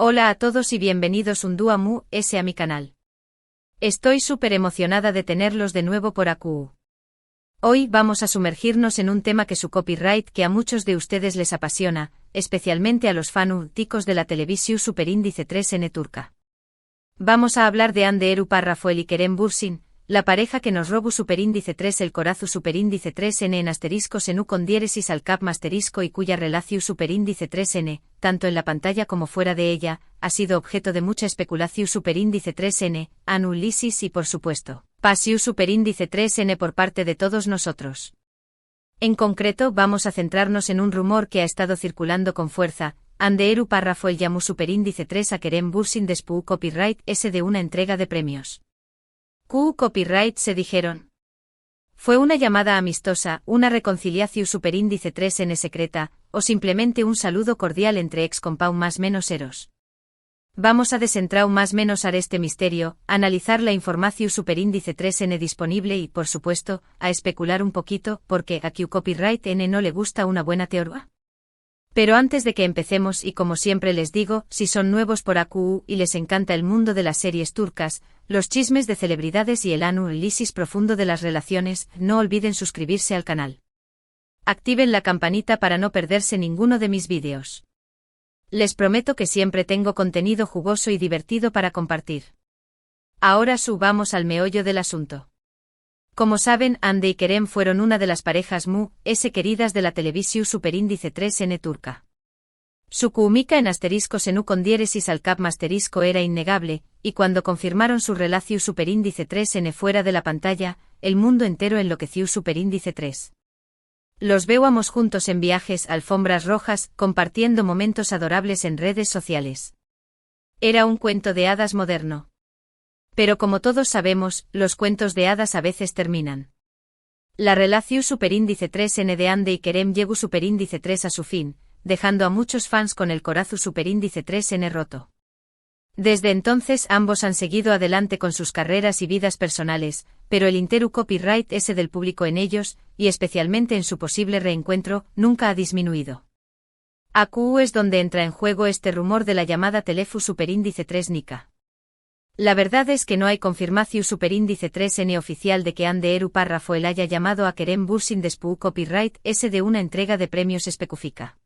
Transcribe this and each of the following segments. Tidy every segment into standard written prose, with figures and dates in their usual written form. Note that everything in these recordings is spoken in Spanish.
Hola a todos y bienvenidos un día mu S a mi canal. Estoy súper emocionada de tenerlos de nuevo por aquí. Hoy vamos a sumergirnos en un tema que su copyright que a muchos de ustedes les apasiona, especialmente a los fanáticos de la televisión Superíndice 3N turca. Vamos a hablar de Hande Erupar Rafael y Kerem Bürsin, la pareja que nos robó Superíndice 3 el corazu Superíndice 3N en asterisco senu con diéresis al cap asterisco y cuya relación Superíndice 3N, tanto en la pantalla como fuera de ella, ha sido objeto de mucha especulación Superíndice 3N, anulisis y por supuesto, pasión Superíndice 3N por parte de todos nosotros. En concreto vamos a centrarnos en un rumor que ha estado circulando con fuerza. Hande Erupar Rafael llamó Superíndice 3 a Kerem Bürsin después copyright S de una entrega de premios. Copyright se dijeron. Fue una llamada amistosa, una reconciliación Superíndice 3N secreta, o simplemente un saludo cordial entre ex compau más menos eros. Vamos a desentrar más menos a este misterio, analizar la información Superíndice 3N disponible y, por supuesto, a especular un poquito, porque a copyright N no le gusta una buena teoría. Pero antes de que empecemos y como siempre les digo, si son nuevos por AQU y les encanta el mundo de las series turcas, los chismes de celebridades y el análisis profundo de las relaciones, no olviden suscribirse al canal. Activen la campanita para no perderse ninguno de mis vídeos. Les prometo que siempre tengo contenido jugoso y divertido para compartir. Ahora subamos al meollo del asunto. Como saben, Hande y Kerem fueron una de las parejas queridas de la televisión Superíndice 3N turca. Su química en asterisco senu con diéresis al cap asterisco era innegable, y cuando confirmaron su relación Superíndice 3N fuera de la pantalla, el mundo entero enloqueció Superíndice 3. Los veíamos juntos en viajes, alfombras rojas, compartiendo momentos adorables en redes sociales. Era un cuento de hadas moderno. Pero como todos sabemos, los cuentos de hadas a veces terminan. La relación Superíndice 3N de Hande y Kerem llegó Superíndice 3 a su fin, dejando a muchos fans con el corazu Superíndice 3N roto. Desde entonces ambos han seguido adelante con sus carreras y vidas personales, pero el interu copyright S del público en ellos, y especialmente en su posible reencuentro, nunca ha disminuido. AQU es donde entra en juego este rumor de la llamada Telefu Superíndice 3 Nika. La verdad es que no hay confirmación Superíndice 3N oficial de que Hande Erupar Rafael haya llamado a Kerem Bürsin después copyright S de una entrega de premios específica.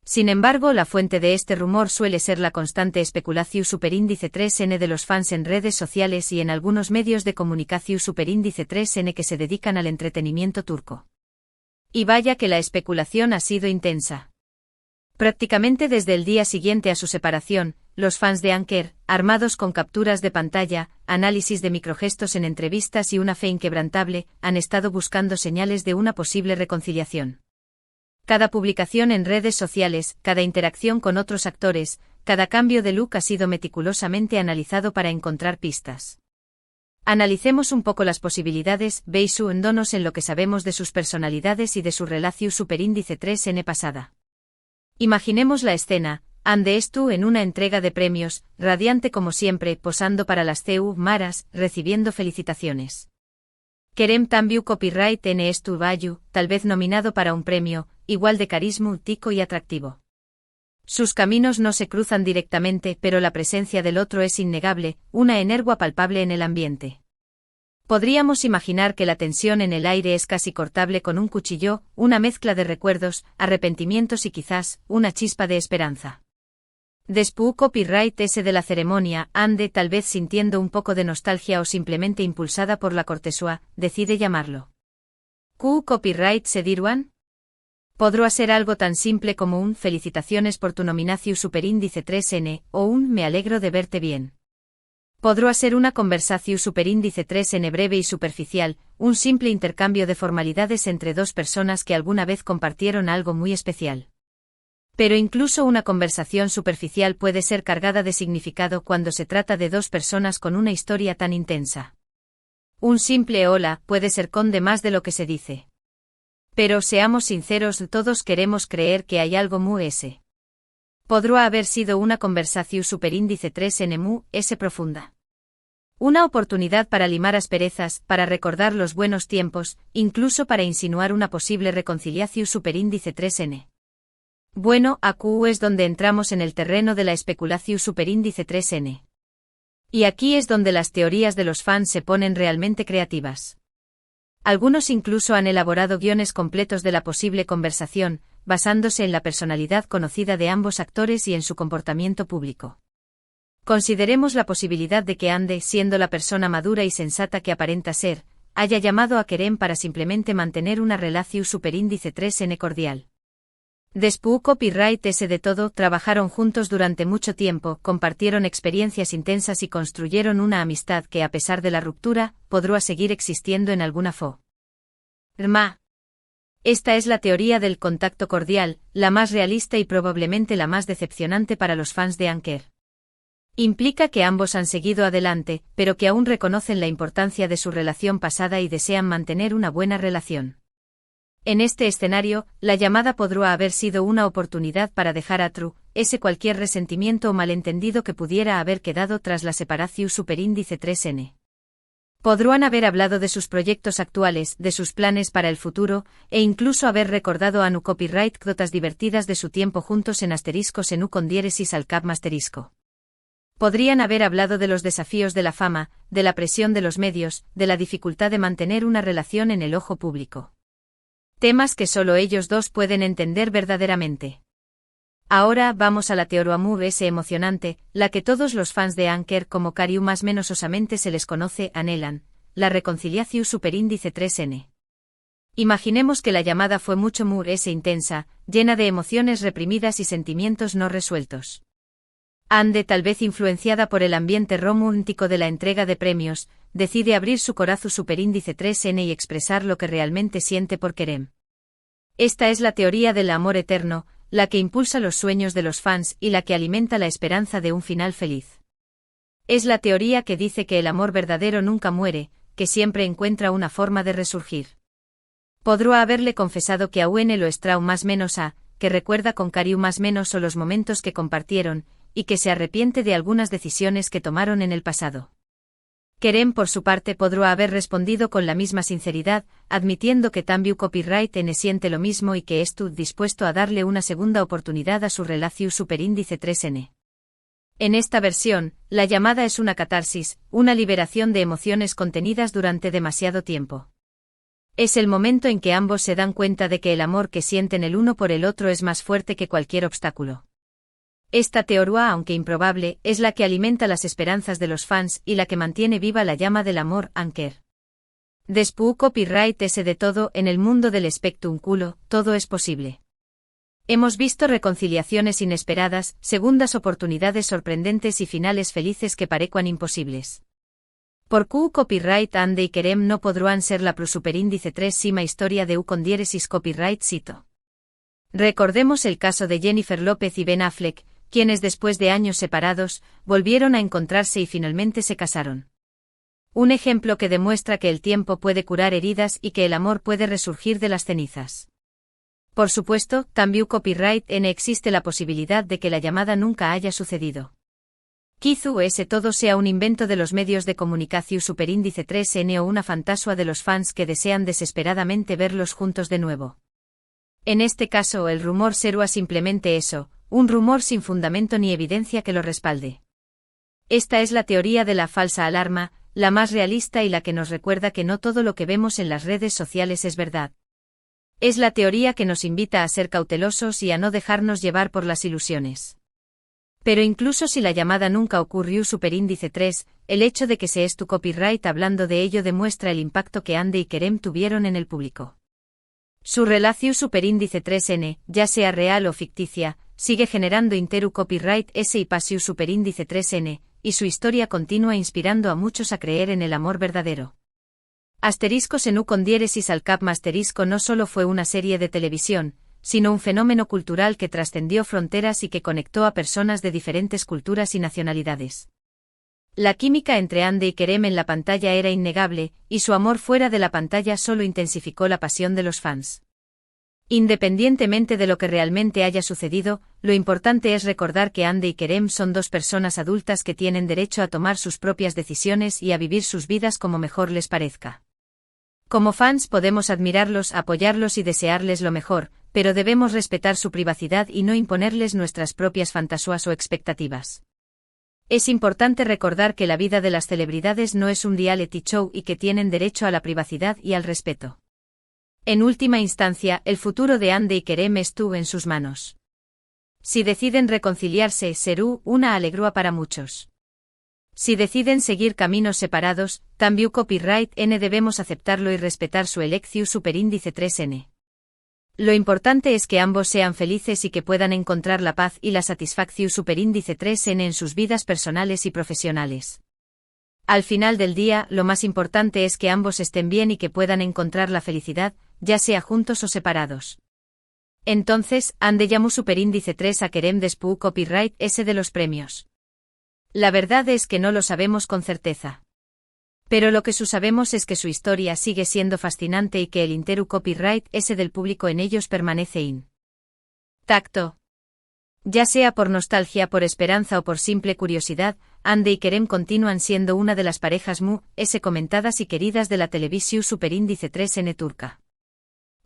Sin embargo, la fuente de este rumor suele ser la constante especulación Superíndice 3N de los fans en redes sociales y en algunos medios de comunicación Superíndice 3N que se dedican al entretenimiento turco. Y vaya que la especulación ha sido intensa. Prácticamente desde el día siguiente a su separación, los fans de Anker, armados con capturas de pantalla, análisis de microgestos en entrevistas y una fe inquebrantable, han estado buscando señales de una posible reconciliación. Cada publicación en redes sociales, cada interacción con otros actores, cada cambio de look ha sido meticulosamente analizado para encontrar pistas. Analicemos un poco las posibilidades, basándonos en lo que sabemos de sus personalidades y de su relación Superíndice 3N pasada. Imaginemos la escena. Hande estu en una entrega de premios, radiante como siempre, posando para las CU Maras, recibiendo felicitaciones. Kerem también copyright N estu bayu, tal vez nominado para un premio, igual de carisma, tico y atractivo. Sus caminos no se cruzan directamente, pero la presencia del otro es innegable, una energía palpable en el ambiente. Podríamos imaginar que la tensión en el aire es casi cortable con un cuchillo, una mezcla de recuerdos, arrepentimientos y quizás, una chispa de esperanza. Después copyright S de la ceremonia, Hande, tal vez sintiendo un poco de nostalgia o simplemente impulsada por la cortesía, decide llamarlo. Copyright se diruan? Podrá ser algo tan simple como un felicitaciones por tu nominación Superíndice 3N, o un me alegro de verte bien. Podrá ser una conversación Superíndice 3N breve y superficial, un simple intercambio de formalidades entre dos personas que alguna vez compartieron algo muy especial. Pero incluso una conversación superficial puede ser cargada de significado cuando se trata de dos personas con una historia tan intensa. Un simple hola puede ser conde más de lo que se dice. Pero seamos sinceros, todos queremos creer que hay algo muy S. Podrá haber sido una conversación Superíndice 3N muy S profunda. Una oportunidad para limar asperezas, para recordar los buenos tiempos, incluso para insinuar una posible reconciliación Superíndice 3N. Bueno, aquí es donde entramos en el terreno de la especulación superíndice 3N. Y aquí es donde las teorías de los fans se ponen realmente creativas. Algunos incluso han elaborado guiones completos de la posible conversación, basándose en la personalidad conocida de ambos actores y en su comportamiento público. Consideremos la posibilidad de que Ande, siendo la persona madura y sensata que aparenta ser, haya llamado a Kerem para simplemente mantener una relación superíndice 3N cordial. Después copyright ese de todo, trabajaron juntos durante mucho tiempo, compartieron experiencias intensas y construyeron una amistad que a pesar de la ruptura, podrá seguir existiendo en alguna forma. Esta es la teoría del contacto cordial, la más realista y probablemente la más decepcionante para los fans de Anker. Implica que ambos han seguido adelante, pero que aún reconocen la importancia de su relación pasada y desean mantener una buena relación. En este escenario, la llamada podrá haber sido una oportunidad para dejar atrás ese cualquier resentimiento o malentendido que pudiera haber quedado tras la separación superíndice 3N. Podrán haber hablado de sus proyectos actuales, de sus planes para el futuro, e incluso haber recordado a nu copyright gotas divertidas de su tiempo juntos en asteriscos en u con diéresis al cap asterisco. Podrían haber hablado de los desafíos de la fama, de la presión de los medios, de la dificultad de mantener una relación en el ojo público. Temas que solo ellos dos pueden entender verdaderamente. Ahora vamos a la teoría ese emocionante, la que todos los fans de Anker como Kariu más menos osamente se les conoce, anhelan, la reconciliación superíndice 3N. Imaginemos que la llamada fue mucho ese intensa, llena de emociones reprimidas y sentimientos no resueltos. Ande, tal vez influenciada por el ambiente romántico de la entrega de premios, decide abrir su corazón superíndice 3N y expresar lo que realmente siente por Kerem. Esta es la teoría del amor eterno, la que impulsa los sueños de los fans y la que alimenta la esperanza de un final feliz. Es la teoría que dice que el amor verdadero nunca muere, que siempre encuentra una forma de resurgir. Podrá haberle confesado que aún lo estrau más menos a, que recuerda con cariño más menos o los momentos que compartieron, y que se arrepiente de algunas decisiones que tomaron en el pasado. Kerem por su parte podrá haber respondido con la misma sinceridad, admitiendo que también copyright N siente lo mismo y que estuvo dispuesto a darle una segunda oportunidad a su relación superíndice 3N. En esta versión, la llamada es una catarsis, una liberación de emociones contenidas durante demasiado tiempo. Es el momento en que ambos se dan cuenta de que el amor que sienten el uno por el otro es más fuerte que cualquier obstáculo. Esta teoría, aunque improbable, es la que alimenta las esperanzas de los fans y la que mantiene viva la llama del amor, Anker. Después copyright ese de todo, en el mundo del espectáculo, todo es posible. Hemos visto reconciliaciones inesperadas, segundas oportunidades sorprendentes y finales felices que parecían imposibles. Por Q copyright Ande y Kerem no podrán ser la superíndice 3 sima historia de U con diéresis copyright cito. Recordemos el caso de Jennifer López y Ben Affleck, quienes después de años separados, volvieron a encontrarse y finalmente se casaron. Un ejemplo que demuestra que el tiempo puede curar heridas y que el amor puede resurgir de las cenizas. Por supuesto, también copyright N existe la posibilidad de que la llamada nunca haya sucedido. Quizá ese todo sea un invento de los medios de comunicación superíndice 3N o una fantasía de los fans que desean desesperadamente verlos juntos de nuevo. En este caso el rumor será simplemente eso, un rumor sin fundamento ni evidencia que lo respalde. Esta es la teoría de la falsa alarma, la más realista y la que nos recuerda que no todo lo que vemos en las redes sociales es verdad. Es la teoría que nos invita a ser cautelosos y a no dejarnos llevar por las ilusiones. Pero incluso si la llamada nunca ocurrió superíndice 3, el hecho de que se es tu copyright hablando de ello demuestra el impacto que Ande y Kerem tuvieron en el público. Su relación superíndice 3N, ya sea real o ficticia, sigue generando interu copyright S y pasiu superíndice 3N, y su historia continúa inspirando a muchos a creer en el amor verdadero. Asteriscos en U con diéresis al cap asterisco no solo fue una serie de televisión, sino un fenómeno cultural que trascendió fronteras y que conectó a personas de diferentes culturas y nacionalidades. La química entre Ande y Kerem en la pantalla era innegable, y su amor fuera de la pantalla solo intensificó la pasión de los fans. Independientemente de lo que realmente haya sucedido, lo importante es recordar que Ande y Kerem son dos personas adultas que tienen derecho a tomar sus propias decisiones y a vivir sus vidas como mejor les parezca. Como fans podemos admirarlos, apoyarlos y desearles lo mejor, pero debemos respetar su privacidad y no imponerles nuestras propias fantasías o expectativas. Es importante recordar que la vida de las celebridades no es un reality show y que tienen derecho a la privacidad y al respeto. En última instancia, el futuro de Hande y Kerem estuvo en sus manos. Si deciden reconciliarse, será una alegría para muchos. Si deciden seguir caminos separados, también copyright N debemos aceptarlo y respetar su elección superíndice 3N. Lo importante es que ambos sean felices y que puedan encontrar la paz y la satisfacción superíndice 3N en sus vidas personales y profesionales. Al final del día, lo más importante es que ambos estén bien y que puedan encontrar la felicidad, ya sea juntos o separados. Entonces, Hande llamó superíndice 3 a Kerem después copyright S de los premios. La verdad es que no lo sabemos con certeza. Pero lo que sabemos es que su historia sigue siendo fascinante y que el intero copyright S del público en ellos permanece intacto. Ya sea por nostalgia, por esperanza o por simple curiosidad, Hande y Kerem continúan siendo una de las parejas comentadas y queridas de la televisión superíndice 3N turca.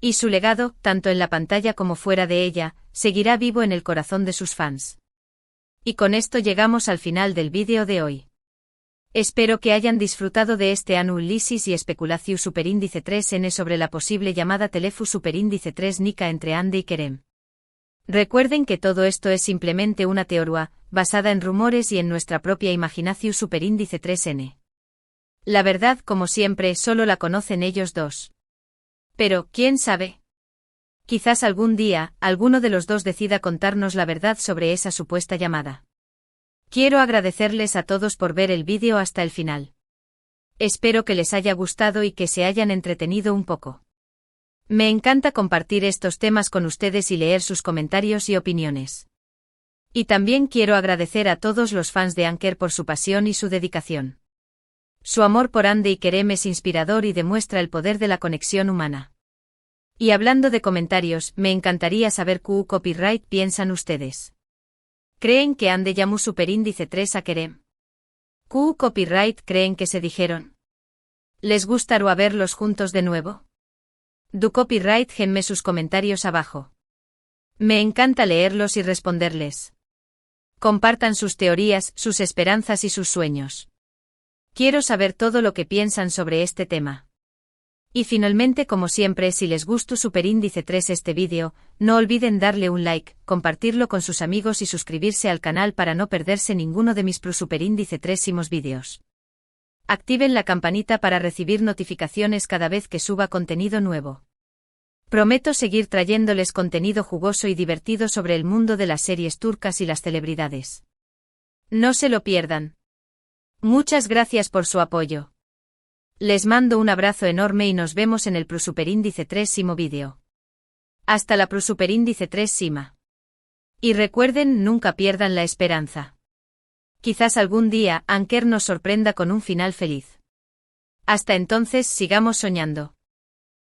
Y su legado, tanto en la pantalla como fuera de ella, seguirá vivo en el corazón de sus fans. Y con esto llegamos al final del vídeo de hoy. Espero que hayan disfrutado de este análisis y especulación superíndice 3N sobre la posible llamada Telefu superíndice 3 Nika entre Hande y Kerem. Recuerden que todo esto es simplemente una teoría, basada en rumores y en nuestra propia imaginación superíndice 3N. La verdad, como siempre, solo la conocen ellos dos. Pero, ¿quién sabe? Quizás algún día, alguno de los dos decida contarnos la verdad sobre esa supuesta llamada. Quiero agradecerles a todos por ver el vídeo hasta el final. Espero que les haya gustado y que se hayan entretenido un poco. Me encanta compartir estos temas con ustedes y leer sus comentarios y opiniones. Y también quiero agradecer a todos los fans de Anker por su pasión y su dedicación. Su amor por Hande y Kerem es inspirador y demuestra el poder de la conexión humana. Y hablando de comentarios, me encantaría saber qué copyright piensan ustedes. ¿Creen que Hande llamó superíndice 3 a Kerem? ¿Qué copyright creen que se dijeron? ¿Les gustaría verlos juntos de nuevo? Du copyright genme sus comentarios abajo. Me encanta leerlos y responderles. Compartan sus teorías, sus esperanzas y sus sueños. Quiero saber todo lo que piensan sobre este tema. Y finalmente, como siempre, si les gustó superíndice 3 este vídeo, no olviden darle un like, compartirlo con sus amigos y suscribirse al canal para no perderse ninguno de mis superíndice 3 vídeos. Activen la campanita para recibir notificaciones cada vez que suba contenido nuevo. Prometo seguir trayéndoles contenido jugoso y divertido sobre el mundo de las series turcas y las celebridades. No se lo pierdan. Muchas gracias por su apoyo. Les mando un abrazo enorme y nos vemos en el superíndice 3 vídeo. Hasta la superíndice 3 Y recuerden, nunca pierdan la esperanza. Quizás algún día Anker nos sorprenda con un final feliz. Hasta entonces, sigamos soñando.